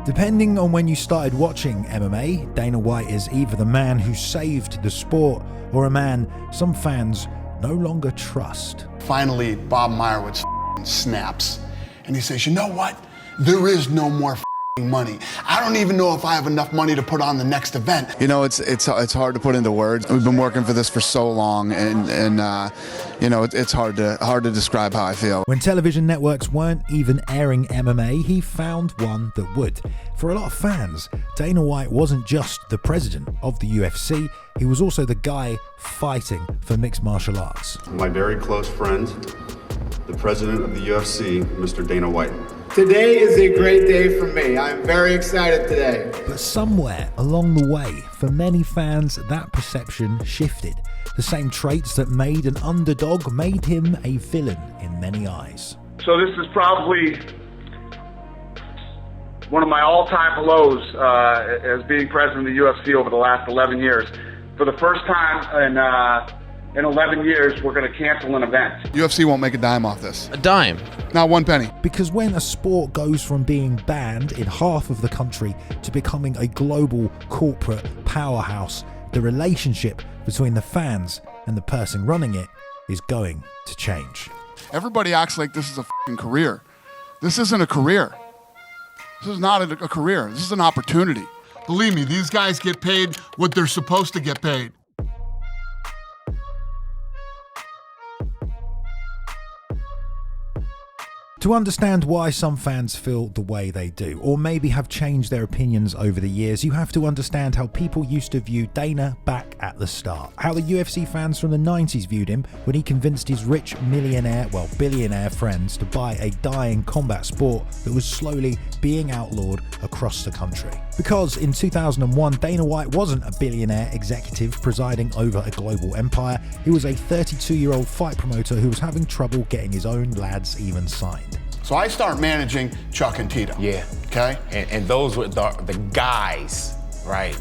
Depending on when you started watching MMA, Dana White is either the man who saved the sport or a man some fans no longer trust. Finally, Bob Meyerowitz snaps and he says, you know what? There is no more money. I don't even know if I have enough money to put on the next event. You know, it's hard to put into words. We've been working for this for so long, and you know, it's hard to describe how I feel. When television networks weren't even airing MMA, he found one that would. For a lot of fans, Dana White wasn't just the president of the UFC, he was also the guy fighting for mixed martial arts. My very close friend, the president of the UFC, Mr. Dana White. Today is a great day for me. I'm very excited today. But somewhere along the way, for many fans, that perception shifted. The same traits that made an underdog made him a villain in many eyes. So this is probably one of my all-time lows as being president of the UFC over the last 11 years. For the first time in 11 years, we're going to cancel an event. UFC won't make a dime off this. A dime? Not one penny. Because when a sport goes from being banned in half of the country to becoming a global corporate powerhouse, the relationship between the fans and the person running it is going to change. Everybody acts like this is a fucking career. This isn't a career. This is not a career. This is an opportunity. Believe me, these guys get paid what they're supposed to get paid. To understand why some fans feel the way they do, or maybe have changed their opinions over the years, you have to understand how people used to view Dana back at the start. How the UFC fans from the 90s viewed him when he convinced his rich billionaire friends to buy a dying combat sport that was slowly being outlawed across the country. Because in 2001, Dana White wasn't a billionaire executive presiding over a global empire, he was a 32-year-old fight promoter who was having trouble getting his own lads even signed. So I start managing Chuck and Tito. Yeah. Okay? And those were the guys, right?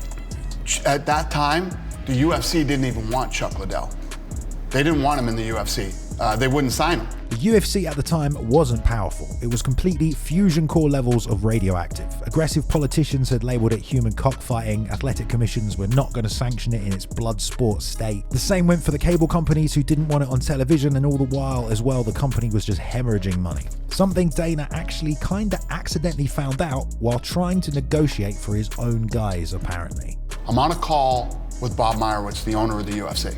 At that time, the UFC didn't even want Chuck Liddell. They didn't want him in the UFC. They wouldn't sign him. The UFC at the time wasn't powerful. It was completely fusion core levels of radioactive. Aggressive politicians had labelled it human cockfighting. Athletic commissions were not going to sanction it in its blood sport state. The same went for the cable companies who didn't want it on television, and all the while as well, the company was just hemorrhaging money. Something Dana actually kinda accidentally found out while trying to negotiate for his own guys, apparently. I'm on a call with Bob Meyerowitz, the owner of the UFC.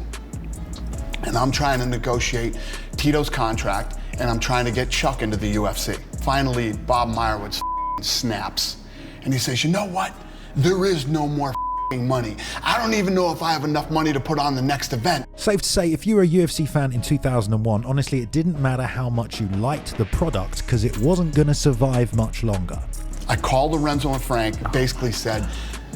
And I'm trying to negotiate Tito's contract, and I'm trying to get Chuck into the UFC. Finally, Bob Meyerowitz snaps, and he says, you know what? There is no more money. I don't even know if I have enough money to put on the next event. Safe to say, if you were a UFC fan in 2001, honestly, it didn't matter how much you liked the product, because it wasn't going to survive much longer. I called Lorenzo and Frank, basically said,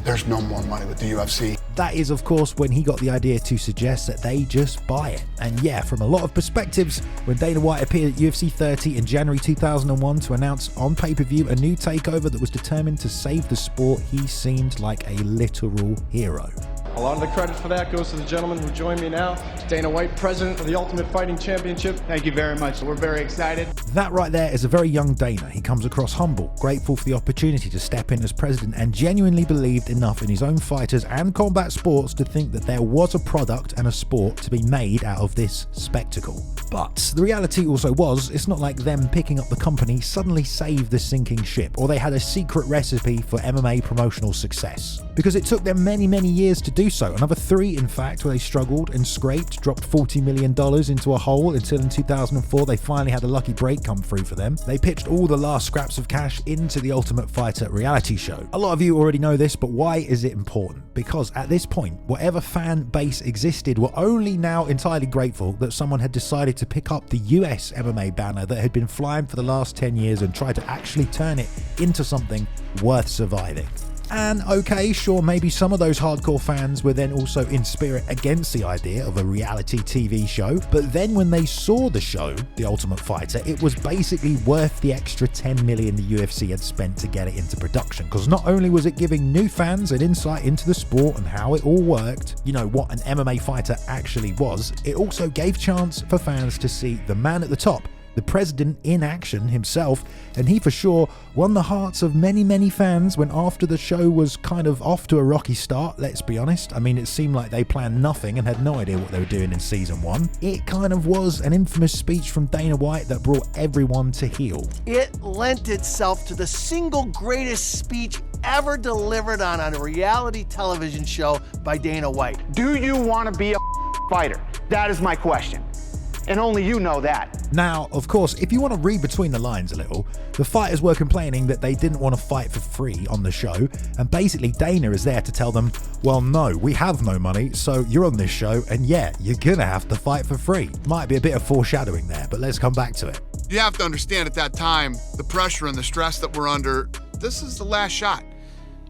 there's no more money with the UFC. That is, of course, when he got the idea to suggest that they just buy it. And yeah, from a lot of perspectives, when Dana White appeared at UFC 30 in January 2001 to announce on pay-per-view a new takeover that was determined to save the sport, he seemed like a literal hero. A lot of the credit for that goes to the gentleman who joined me now, Dana White, president of the Ultimate Fighting Championship. Thank you very much. We're very excited. That right there is a very young Dana. He comes across humble, grateful for the opportunity to step in as president, and genuinely believed enough in his own fighters and combat sports to think that there was a product and a sport to be made out of this spectacle. But the reality also was, it's not like them picking up the company suddenly saved the sinking ship, or they had a secret recipe for MMA promotional success. Because it took them many, many years to do so. Another 3, in fact, where they struggled and scraped, dropped $40 million into a hole until in 2004 they finally had a lucky break come through for them. They pitched all the last scraps of cash into the Ultimate Fighter reality show. A lot of you already know this, but why is it important? Because at this point, whatever fan base existed were only now entirely grateful that someone had decided to pick up the US MMA banner that had been flying for the last 10 years and try to actually turn it into something worth surviving. And okay, sure, maybe some of those hardcore fans were then also in spirit against the idea of a reality TV show, but then when they saw the show, The Ultimate Fighter, it was basically worth the extra $10 million the UFC had spent to get it into production, because not only was it giving new fans an insight into the sport and how it all worked, you know, what an MMA fighter actually was, it also gave chance for fans to see the man at the top the president in action himself, and he for sure won the hearts of many, many fans when after the show was kind of off to a rocky start, let's be honest. I mean, it seemed like they planned nothing and had no idea what they were doing in season 1. It kind of was an infamous speech from Dana White that brought everyone to heel. It lent itself to the single greatest speech ever delivered on a reality television show by Dana White. Do you want to be a fighter? That is my question. And only you know that. Now, of course, if you want to read between the lines a little, the fighters were complaining that they didn't want to fight for free on the show, and basically Dana is there to tell them, well, no, we have no money, so you're on this show, and yeah, you're gonna have to fight for free. Might be a bit of foreshadowing there, but let's come back to it. You have to understand at that time, the pressure and the stress that we're under, this is the last shot.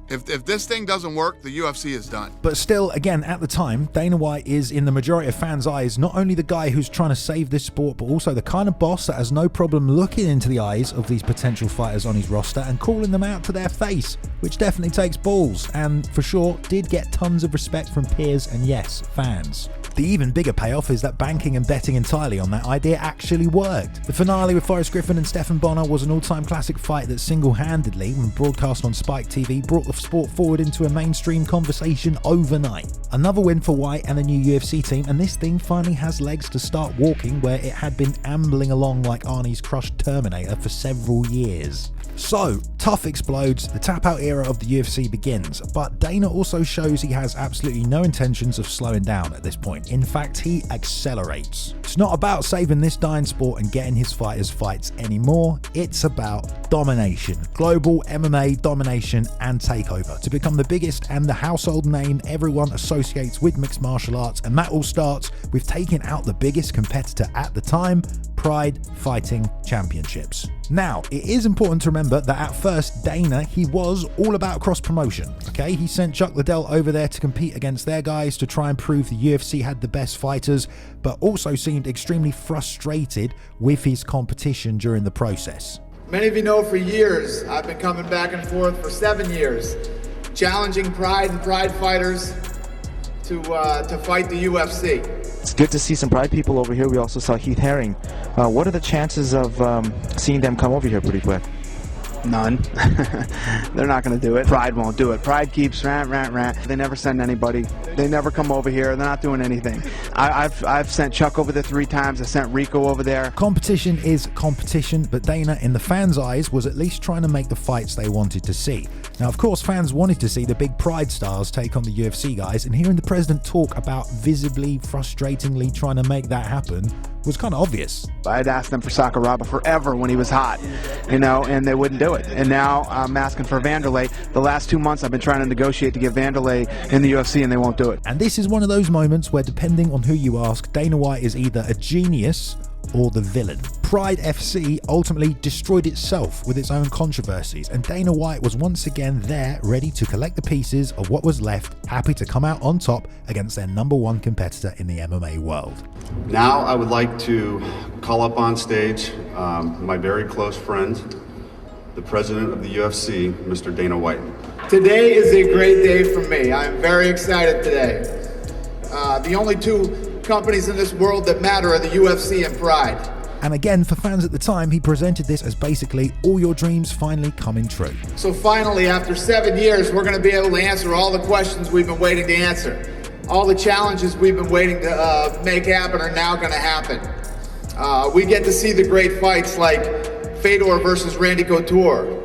If this thing doesn't work, the UFC is done. But still, again, at the time, Dana White is, in the majority of fans' eyes, not only the guy who's trying to save this sport, but also the kind of boss that has no problem looking into the eyes of these potential fighters on his roster and calling them out to their face, which definitely takes balls, and for sure did get tons of respect from peers and, yes, fans. The even bigger payoff is that banking and betting entirely on that idea actually worked. The finale with Forrest Griffin and Stephen Bonner was an all-time classic fight that single-handedly, when broadcast on Spike TV, brought the sport forward into a mainstream conversation overnight. Another win for White and the new UFC team, and this thing finally has legs to start walking where it had been ambling along like Arnie's crushed Terminator for several years. So, Tough explodes, the tap-out era of the UFC begins, but Dana also shows he has absolutely no intentions of slowing down at this point. In fact, he accelerates. It's not about saving this dying sport and getting his fighters fights anymore, it's about domination. Global MMA domination and takeover to become the biggest and the household name everyone associates with mixed martial arts, and that all starts with taking out the biggest competitor at the time, Pride Fighting Championships. Now, it is important to remember that at first, Dana, he was all about cross-promotion, okay? He sent Chuck Liddell over there to compete against their guys to try and prove the UFC had the best fighters, but also seemed extremely frustrated with his competition during the process. Many of you know for years, I've been coming back and forth for 7 years, challenging Pride and Pride fighters to fight the UFC. It's good to see some Pride people over here. We also saw Heath Herring. What are the chances of seeing them come over here pretty quick? None. They're not going to do it. Pride won't do it. Pride keeps rant. They never send anybody. They never come over here. They're not doing anything. I've sent Chuck over there 3 times. I sent Rico over there. Competition is competition, but Dana, in the fans' eyes, was at least trying to make the fights they wanted to see. Now, of course, fans wanted to see the big Pride stars take on the UFC guys, and hearing the president talk about visibly, frustratingly trying to make that happen was kind of obvious. I'd asked them for Sakuraba forever when he was hot, and they wouldn't do it. And now I'm asking for Vanderlei. The last 2 months I've been trying to negotiate to get Vanderlei in the UFC, and they won't do it. And this is one of those moments where, depending on who you ask, Dana White is either a genius or the villain. Pride FC ultimately destroyed itself with its own controversies, and Dana White was once again there, ready to collect the pieces of what was left, happy to come out on top against their #1 competitor in the MMA world. Now I would like to call up on stage my very close friend, the president of the UFC, Mr. Dana White. Today is a great day for me. I'm very excited today. The only 2 companies in this world that matter are the UFC and Pride. And again, for fans at the time, he presented this as basically all your dreams finally coming true. So finally, after 7 years, we're going to be able to answer all the questions we've been waiting to answer. All the challenges we've been waiting to make happen are now going to happen. We get to see the great fights like Fedor versus Randy Couture,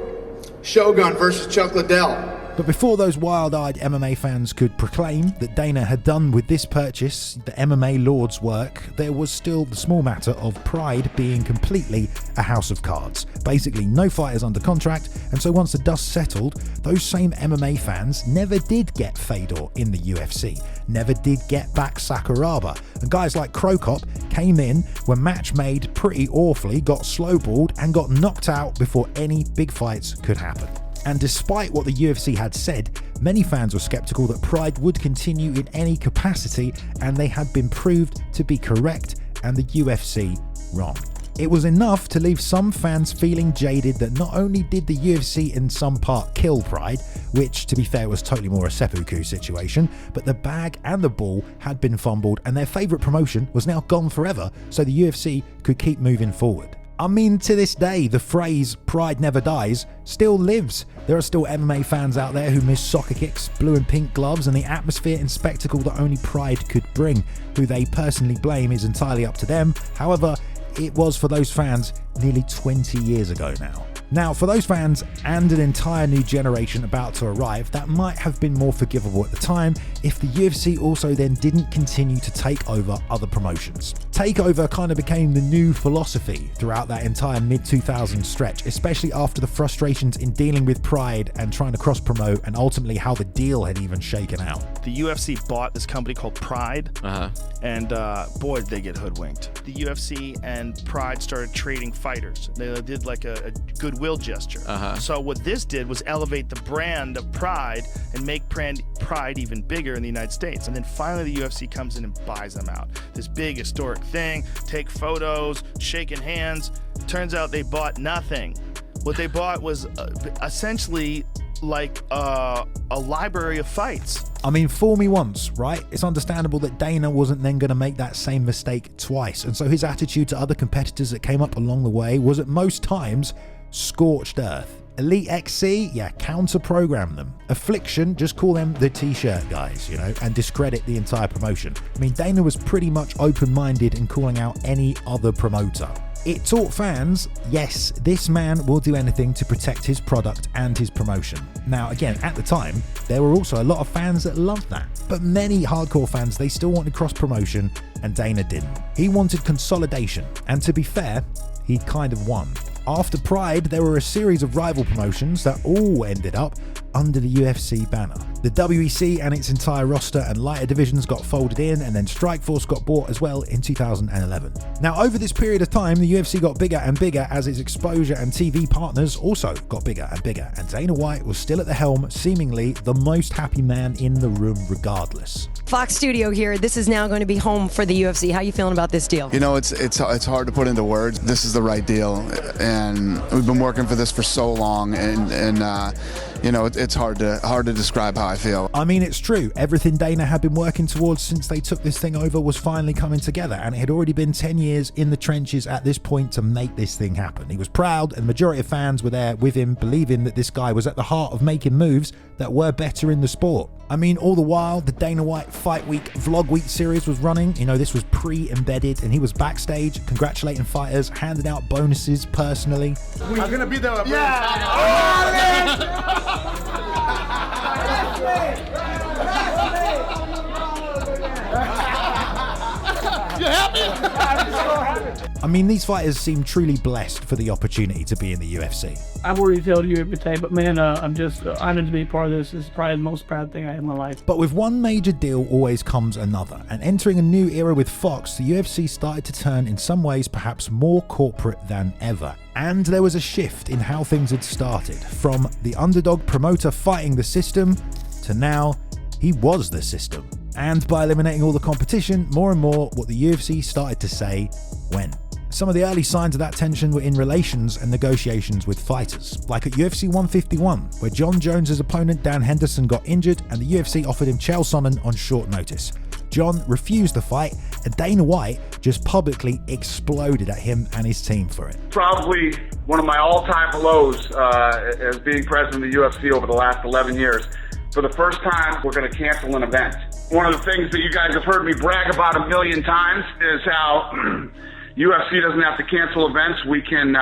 Shogun versus Chuck Liddell. But before those wild-eyed MMA fans could proclaim that Dana had done with this purchase the MMA Lord's work, there was still the small matter of Pride being completely a house of cards. Basically, no fighters under contract, and so once the dust settled, those same MMA fans never did get Fedor in the UFC, never did get back Sakuraba, and guys like Krokop came in, were match made pretty awfully, got slowballed, and got knocked out before any big fights could happen. And despite what the UFC had said, many fans were skeptical that Pride would continue in any capacity, and they had been proved to be correct and the UFC wrong. It was enough to leave some fans feeling jaded that not only did the UFC in some part kill Pride, which to be fair was totally more a seppuku situation, but the bag and the ball had been fumbled and their favourite promotion was now gone forever, so the UFC could keep moving forward. I mean, to this day, the phrase "pride never dies" still lives. There are still MMA fans out there who miss soccer kicks, blue and pink gloves, and the atmosphere and spectacle that only pride could bring. Who they personally blame is entirely up to them. However, it was for those fans nearly 20 years ago now. Now, for those fans and an entire new generation about to arrive, that might have been more forgivable at the time if the UFC also then didn't continue to take over other promotions. Takeover kind of became the new philosophy throughout that entire mid-2000s stretch, especially after the frustrations in dealing with Pride and trying to cross-promote, and ultimately how the deal had even shaken out. The UFC bought this company called Pride, and boy, did they get hoodwinked. The UFC and Pride started trading fighters. They did like a goodwill gesture. So what this did was elevate the brand of Pride and make Pride even bigger in the United States. And then finally the UFC comes in and buys them out. This big historic thing, take photos, shaking hands. Turns out they bought nothing. What they bought was essentially like a library of fights. I mean, fool me once, right? It's understandable that Dana wasn't then going to make that same mistake twice, and so his attitude to other competitors that came up along the way was at most times scorched earth. Elite XC, yeah, counter-program them. Affliction, just call them the t-shirt guys, and discredit the entire promotion. I mean, Dana was pretty much open-minded in calling out any other promoter. It taught fans, yes, this man will do anything to protect his product and his promotion. Now, again, at the time, there were also a lot of fans that loved that. But many hardcore fans, they still wanted cross-promotion, and Dana didn't. He wanted consolidation, and to be fair, he kind of won. After Pride, there were a series of rival promotions that all ended up under the UFC banner. The WEC and its entire roster and lighter divisions got folded in, and then Strikeforce got bought as well in 2011. Now, over this period of time, the UFC got bigger and bigger as its exposure and TV partners also got bigger and bigger, and Dana White was still at the helm, seemingly the most happy man in the room regardless. Fox Studio here. This is now going to be home for the UFC. How are you feeling about this deal? You know, it's hard to put into words. This is the right deal, and we've been working for this for so long, and it's hard to describe how I feel. I mean, it's true. Everything Dana had been working towards since they took this thing over was finally coming together, and it had already been 10 years in the trenches at this point to make this thing happen. He was proud, and the majority of fans were there with him, believing that this guy was at the heart of making moves that were better in the sport. I mean, all the while, the Dana White Fight Week Vlog Week series was running. This was pre-embedded, and he was backstage congratulating fighters, handing out bonuses personally. I'm gonna be there. You happy? I mean, these fighters seem truly blessed for the opportunity to be in the UFC. I've already told you every day, but man, I'm just honored to be part of this. This is probably the most proud thing I had in my life. But with one major deal always comes another, and entering a new era with Fox, the UFC started to turn in some ways perhaps more corporate than ever. And there was a shift in how things had started, from the underdog promoter fighting the system to now he was the system. And by eliminating all the competition, more and more what the UFC started to say when. Some of the early signs of that tension were in relations and negotiations with fighters, like at UFC 151, where Jon Jones' opponent Dan Henderson got injured and the UFC offered him Chael Sonnen on short notice. Jon refused the fight, and Dana White just publicly exploded at him and his team for it. Probably one of my all-time lows as being president of the UFC over the last 11 years. For the first time, we're going to cancel an event. One of the things that you guys have heard me brag about a million times is how UFC doesn't have to cancel events. We can,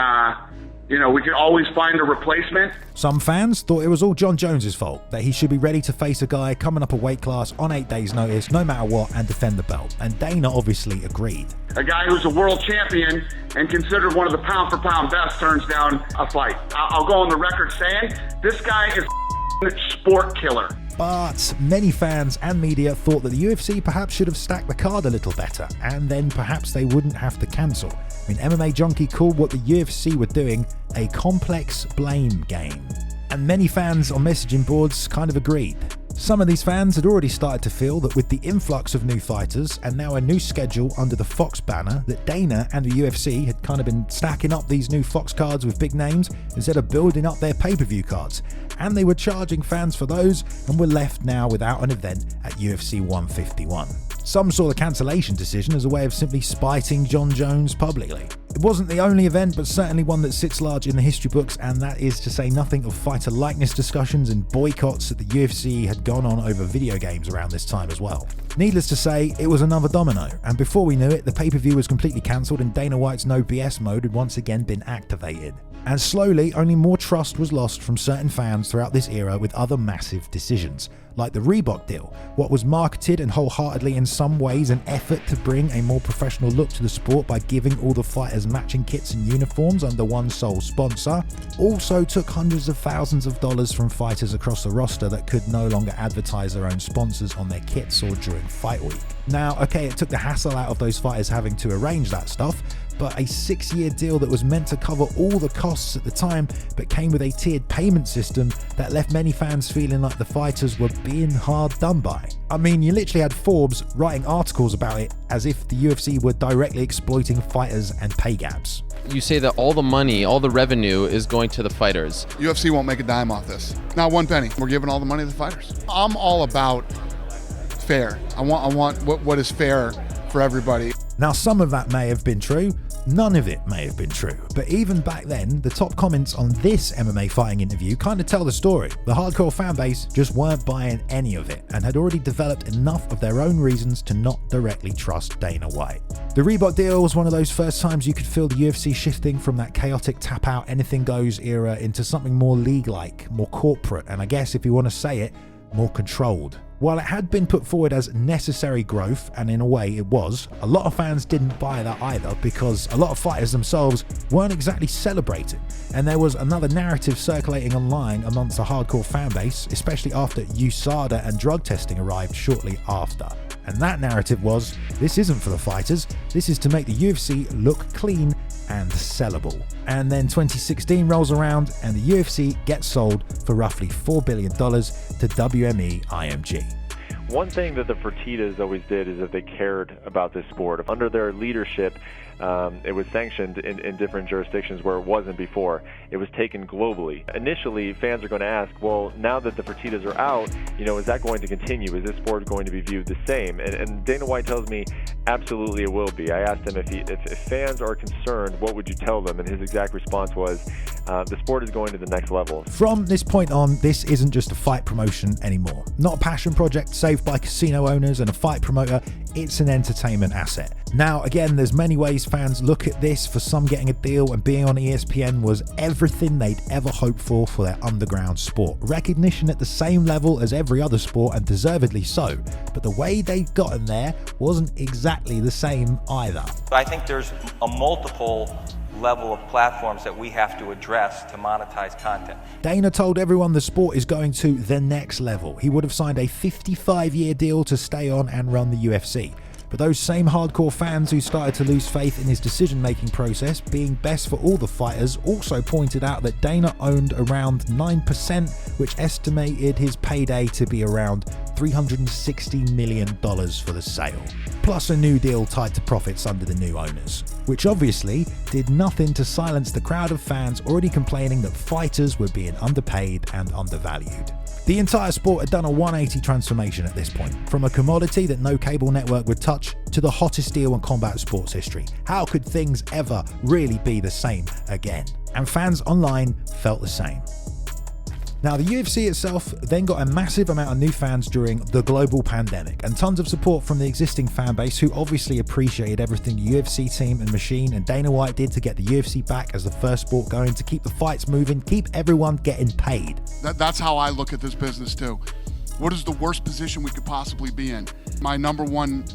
we can always find a replacement. Some fans thought it was all Jon Jones' fault, that he should be ready to face a guy coming up a weight class on 8 days' notice, no matter what, and defend the belt. And Dana obviously agreed. A guy who's a world champion and considered one of the pound-for-pound best turns down a fight. I'll go on the record saying this guy is sport killer. But many fans and media thought that the UFC perhaps should have stacked the card a little better, and then perhaps they wouldn't have to cancel. I mean, MMA Junkie called what the UFC were doing a complex blame game. And many fans on messaging boards kind of agreed. Some of these fans had already started to feel that with the influx of new fighters and now a new schedule under the Fox banner, that Dana and the UFC had kind of been stacking up these new Fox cards with big names instead of building up their pay-per-view cards. And they were charging fans for those and were left now without an event at UFC 151. Some saw the cancellation decision as a way of simply spiting Jon Jones publicly. It wasn't the only event, but certainly one that sits large in the history books, and that is to say nothing of fighter likeness discussions and boycotts that the UFC had gone on over video games around this time as well. Needless to say, it was another domino, and before we knew it, the pay-per-view was completely cancelled and Dana White's no BS mode had once again been activated. And slowly, only more trust was lost from certain fans throughout this era with other massive decisions, like the Reebok deal, what was marketed and wholeheartedly in some ways an effort to bring a more professional look to the sport by giving all the fighters matching kits and uniforms under one sole sponsor, also took hundreds of thousands of dollars from fighters across the roster that could no longer advertise their own sponsors on their kits or during fight week. Now, okay, it took the hassle out of those fighters having to arrange that stuff, but a 6-year deal that was meant to cover all the costs at the time, but came with a tiered payment system that left many fans feeling like the fighters were being hard done by. I mean, you literally had Forbes writing articles about it as if the UFC were directly exploiting fighters and pay gaps. You say that all the money, all the revenue is going to the fighters. UFC won't make a dime off this. Not one penny. We're giving all the money to the fighters. I'm all about fair. I want what is fair for everybody. Now, some of that may have been true, none of it may have been true, but even back then, the top comments on this MMA fighting interview kind of tell the story. The hardcore fan base just weren't buying any of it and had already developed enough of their own reasons to not directly trust Dana White. The Reebok deal was one of those first times you could feel the UFC shifting from that chaotic tap out anything goes era into something more league-like, more corporate, and I guess if you want to say it, more controlled. While it had been put forward as necessary growth, and in a way it was, a lot of fans didn't buy that either because a lot of fighters themselves weren't exactly celebrating, and there was another narrative circulating online amongst the hardcore fan base, especially after USADA and drug testing arrived shortly after. And that narrative was, this isn't for the fighters, this is to make the UFC look clean and sellable. And then 2016 rolls around and the UFC gets sold for roughly $4 billion to WME IMG. One thing that the Fertittas always did is that they cared about this sport. Under their leadership, it was sanctioned in different jurisdictions where it wasn't before. It was taken globally. Initially, fans are going to ask, well, now that the Fertittas are out, is that going to continue? Is this sport going to be viewed the same? And Dana White tells me, absolutely it will be. I asked him if fans are concerned, what would you tell them? And his exact response was, the sport is going to the next level. From this point on, this isn't just a fight promotion anymore. Not a passion project saved by casino owners and a fight promoter, it's an entertainment asset. Now, again, there's many ways fans look at this. For some, getting a deal and being on ESPN was everything they'd ever hoped for their underground sport. Recognition at the same level as every other sport, and deservedly so. But the way they'd gotten there wasn't exactly the same either. I think there's a multiple level of platforms that we have to address to monetize content. Dana told everyone the sport is going to the next level. He would have signed a 55-year deal to stay on and run the UFC. But those same hardcore fans who started to lose faith in his decision-making process being best for all the fighters also pointed out that Dana owned around 9%, which estimated his payday to be around $360 million for the sale. Plus a new deal tied to profits under the new owners, which obviously did nothing to silence the crowd of fans already complaining that fighters were being underpaid and undervalued. The entire sport had done a 180 transformation at this point, from a commodity that no cable network would touch to the hottest deal in combat sports history. How could things ever really be the same again? And fans online felt the same. Now, the UFC itself then got a massive amount of new fans during the global pandemic, and tons of support from the existing fan base who obviously appreciated everything the UFC team and machine and Dana White did to get the UFC back as the first sport going, to keep the fights moving, keep everyone getting paid. That's how I look at this business too. What is the worst position we could possibly be in? My number one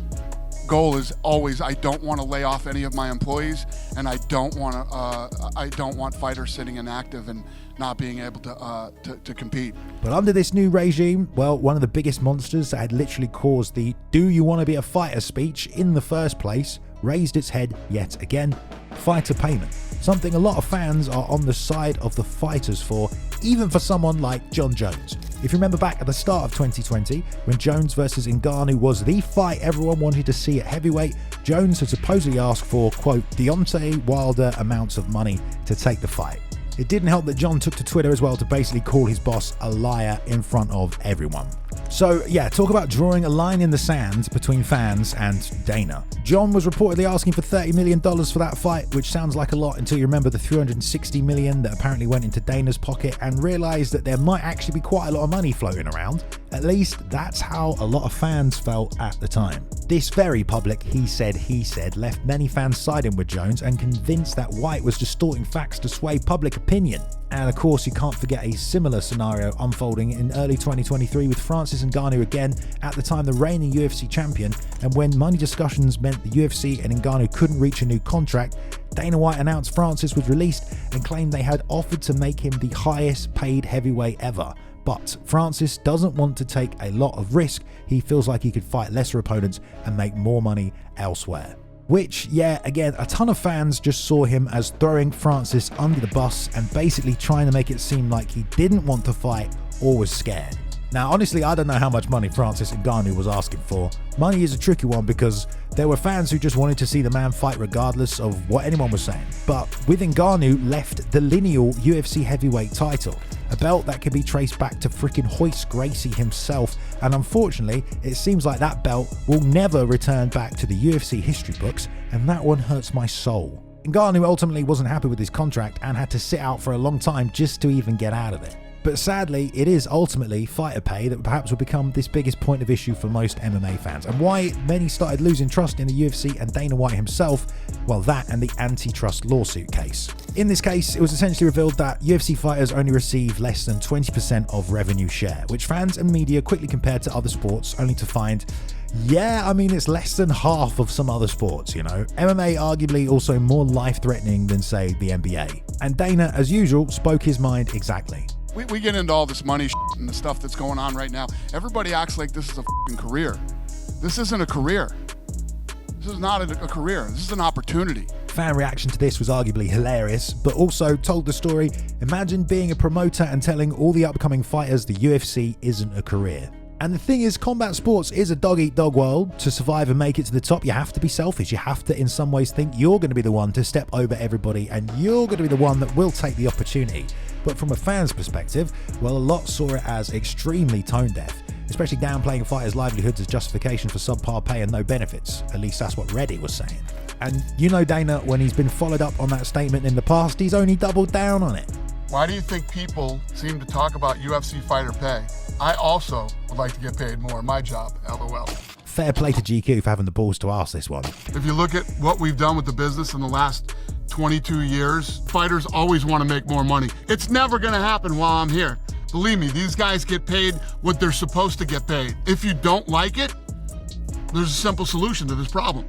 goal is always, I don't want to lay off any of my employees, and I don't want fighters sitting inactive and not being able to compete. But under this new regime, well, one of the biggest monsters that had literally caused the "do you want to be a fighter" speech in the first place raised its head yet again: fighter payment. Something a lot of fans are on the side of the fighters for, even for someone like John Jones. If you remember back at the start of 2020, when Jones versus Ngannou was the fight everyone wanted to see at heavyweight, Jones had supposedly asked for, quote, Deontay Wilder amounts of money to take the fight. It didn't help that John took to Twitter as well to basically call his boss a liar in front of everyone. So yeah, talk about drawing a line in the sand between fans and Dana. John was reportedly asking for $30 million for that fight, which sounds like a lot until you remember the $360 million that apparently went into Dana's pocket and realised that there might actually be quite a lot of money floating around. At least that's how a lot of fans felt at the time. This very public he said left many fans siding with Jones and convinced that White was distorting facts to sway public opinion. And of course, you can't forget a similar scenario unfolding in early 2023 with Francis Ngannou again, at the time the reigning UFC champion, and when money discussions meant the UFC and Ngannou couldn't reach a new contract, Dana White announced Francis was released and claimed they had offered to make him the highest paid heavyweight ever. But Francis doesn't want to take a lot of risk. He feels like he could fight lesser opponents and make more money elsewhere. Which, yeah, again, a ton of fans just saw him as throwing Francis under the bus and basically trying to make it seem like he didn't want to fight or was scared. Now, honestly, I don't know how much money Francis Ngannou was asking for. Money is a tricky one because there were fans who just wanted to see the man fight regardless of what anyone was saying. But with Ngannou left the lineal UFC heavyweight title, a belt that could be traced back to frickin' Royce Gracie himself, and unfortunately, it seems like that belt will never return back to the UFC history books, and that one hurts my soul. Ngannou ultimately wasn't happy with his contract and had to sit out for a long time just to even get out of it. But sadly, it is ultimately fighter pay that perhaps will become this biggest point of issue for most MMA fans, and why many started losing trust in the UFC and Dana White himself, well, that and the antitrust lawsuit case. In this case, it was essentially revealed that UFC fighters only receive less than 20% of revenue share, which fans and media quickly compared to other sports, only to find, yeah, I mean, it's less than half of some other sports, you know. MMA arguably also more life-threatening than, say, the NBA. And Dana, as usual, spoke his mind exactly. We get into all this money and the stuff that's going on right now. Everybody acts like this is a career. This isn't a career. This is not a career. This is an opportunity. Fan reaction to this was arguably hilarious, but also told the story, imagine being a promoter and telling all the upcoming fighters the UFC isn't a career. And the thing is, combat sports is a dog-eat-dog world. To survive and make it to the top, you have to be selfish. You have to, in some ways, think you're going to be the one to step over everybody and you're going to be the one that will take the opportunity. But from a fan's perspective, well, a lot saw it as extremely tone-deaf, especially downplaying fighters' livelihoods as justification for subpar pay and no benefits. At least that's what Reddit was saying. And you know Dana, when he's been followed up on that statement in the past, he's only doubled down on it. Why do you think people seem to talk about UFC fighter pay? I also would like to get paid more in my job, LOL. Fair play to GQ for having the balls to ask this one. If you look at what we've done with the business in the last 22 years, fighters always want to make more money. It's never going to happen while I'm here. Believe me, these guys get paid what they're supposed to get paid. If you don't like it, there's a simple solution to this problem.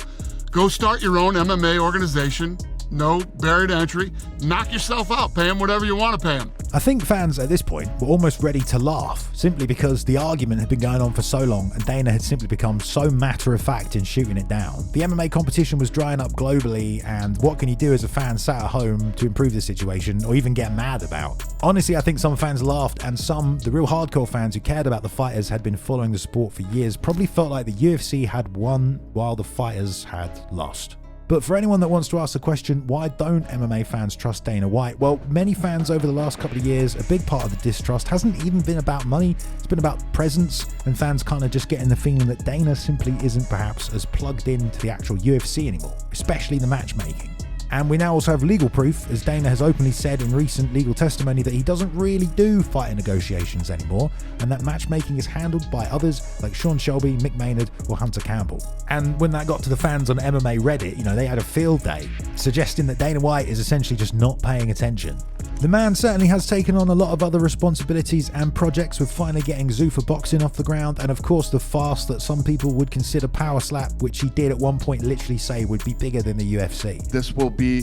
Go start your own MMA organization. No barrier to entry. Knock yourself out. Pay them whatever you want to pay them. I think fans at this point were almost ready to laugh, simply because the argument had been going on for so long and Dana had simply become so matter-of-fact in shooting it down. The MMA competition was drying up globally, and what can you do as a fan sat at home to improve the situation or even get mad about? Honestly, I think some fans laughed, and some, the real hardcore fans who cared about the fighters, had been following the sport for years, probably felt like the UFC had won while the fighters had lost. But for anyone that wants to ask the question, why don't MMA fans trust Dana White? Well, many fans over the last couple of years, a big part of the distrust hasn't even been about money, it's been about presence, and fans kind of just getting the feeling that Dana simply isn't perhaps as plugged into the actual UFC anymore, especially the matchmaking. And we now also have legal proof, as Dana has openly said in recent legal testimony that he doesn't really do fighter negotiations anymore, and that matchmaking is handled by others like Sean Shelby, Mick Maynard, or Hunter Campbell. And when that got to the fans on MMA Reddit, you know, they had a field day, suggesting that Dana White is essentially just not paying attention. The man certainly has taken on a lot of other responsibilities and projects, with finally getting Zuffa boxing off the ground, and of course the fast that some people would consider power slap, which he did at one point literally say would be bigger than the UFC. This will be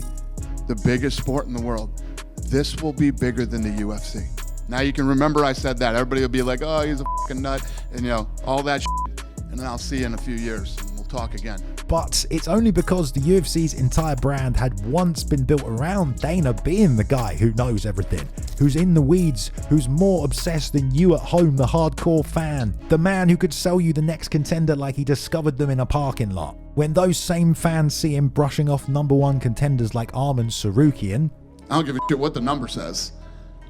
the biggest sport in the world. This will be bigger than the UFC. Now you can remember I said that. Everybody will be like, oh, he's a fucking nut, and you know, all that shit. And then I'll see you in a few years and we'll talk again. But it's only because the UFC's entire brand had once been built around Dana being the guy who knows everything, who's in the weeds, who's more obsessed than you at home, the hardcore fan, the man who could sell you the next contender like he discovered them in a parking lot. When those same fans see him brushing off #1 contenders like Arman Sarukian, I don't give a shit what the number says.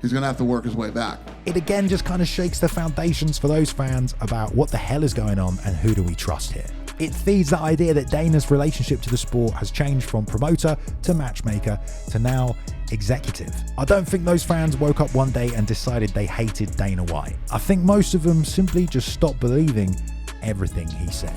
He's going to have to work his way back. It again just kind of shakes the foundations for those fans about what the hell is going on and who do we trust here. It feeds the idea that Dana's relationship to the sport has changed from promoter to matchmaker to now executive. I don't think those fans woke up one day and decided they hated Dana White. I think most of them simply just stopped believing everything he said.